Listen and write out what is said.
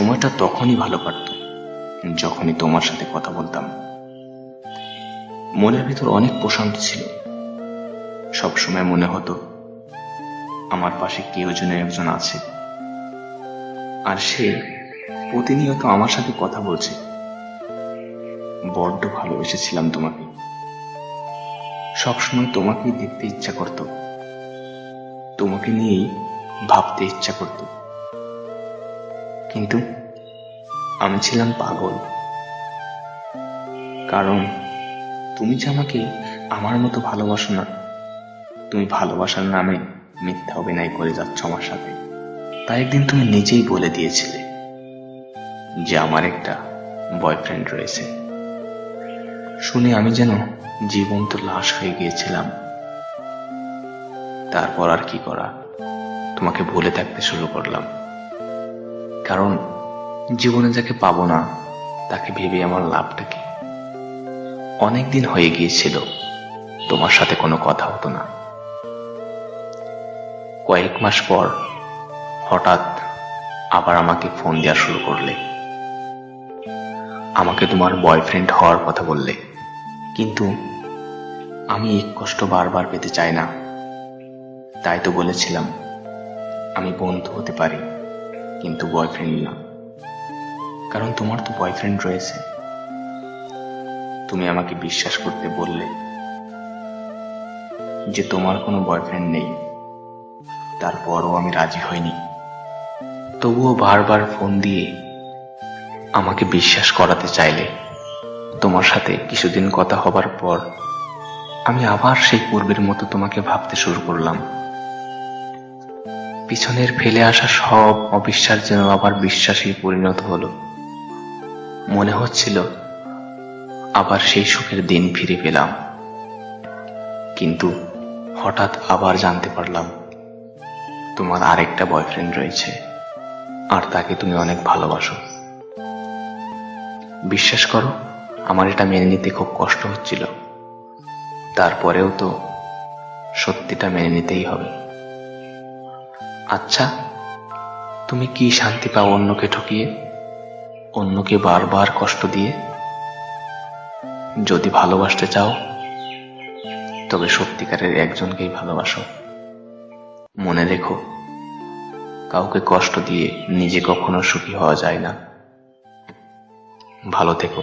সময়টা তখনই ভালো কাটতো যখনই তোমার সাথে কথা বলতাম। মনের ভিতর অনেক প্রশান্তি ছিল। সবসময় মনে হতো আমার পাশে কেউ যেন একজন আছে, আর সে প্রতিনিয়ত আমার সাথে কথা বলছে। বড্ড ভালোবেসেছিলাম তোমাকে। সবসময় তোমাকেই দেখতে ইচ্ছা করত, তোমাকে নিয়েই ভাবতে ইচ্ছা করত। কিন্তু আমি ছিলাম পাগল, কারণ তুমি যে আমাকে আমার মতো ভালোবাসো না। তুমি ভালোবাসার নামে মিথ্যা অভিনয় করে যাচ্ছ আমার সাথে। তাই একদিন তুমি নিজেই বলে দিয়েছিলে যে আমার একটা বয়ফ্রেন্ড রয়েছে। শুনে আমি যেন জীবন্ত লাশ হয়ে গিয়েছিলাম। তারপর আর কি করা, তোমাকে ভুলে থাকতে শুরু করলাম। কারণ জীবনে যাকে পাবো না তাকে ভেবে আমার লাভটা কি? অনেকদিন হয়ে গিয়েছিল তোমার সাথে কোনো কথা হতো না। কয়েক মাস পর হঠাৎ আবার আমাকে ফোন দেওয়া শুরু করলে। আমাকে তোমার বয়ফ্রেন্ড হওয়ার কথা বললে, কিন্তু আমি এই কষ্ট বারবার পেতে চাই না। তাই তো বলেছিলাম আমি বন্ধু হতে পারি, কিন্তু বয়ফ্রেন্ড না। কারণ তোমার তো বয়ফ্রেন্ড রয়েছে। তুমি আমাকে বিশ্বাস করতে বললে যে তোমার কোনো বয়ফ্রেন্ড নেই। তারপরও আমি রাজি হইনি। তবুও বারবার ফোন দিয়ে আমাকে বিশ্বাস করাতে চাইলে। তোমার সাথে কিছুদিন কথা হবার পর আমি আবার সেই পূর্বের মতো তোমাকে ভাবতে শুরু করলাম। পিছনের ফেলে আসা সব অবিশ্বাস যেন আবার বিশ্বাসে পরিণত হলো। মনে হচ্ছিল আবার সেই সুখের দিন ফিরে পেলাম। কিন্তু হঠাৎ আবার জানতে পারলাম তোমার আরেকটা বয়ফ্রেন্ড রয়েছে, আর তাকে তুমি অনেক ভালোবাসো। বিশ্বাস করো, আমার এটা মেনে নিতে খুব কষ্ট হচ্ছিল। তারপরেও তো সত্যিটা মেনে নিতেই হবে। আচ্ছা, তুমি কি শান্তি পাও অন্যকে ঠকিয়ে, অন্যকে বারবার কষ্ট দিয়ে? যদি ভালোবাসতে চাও তবে সত্যিকারের একজনকেই ভালোবাসো। মনে রেখো, কাউকে কষ্ট দিয়ে নিজে কখনো সুখী হওয়া যায় না। ভালো থেকো।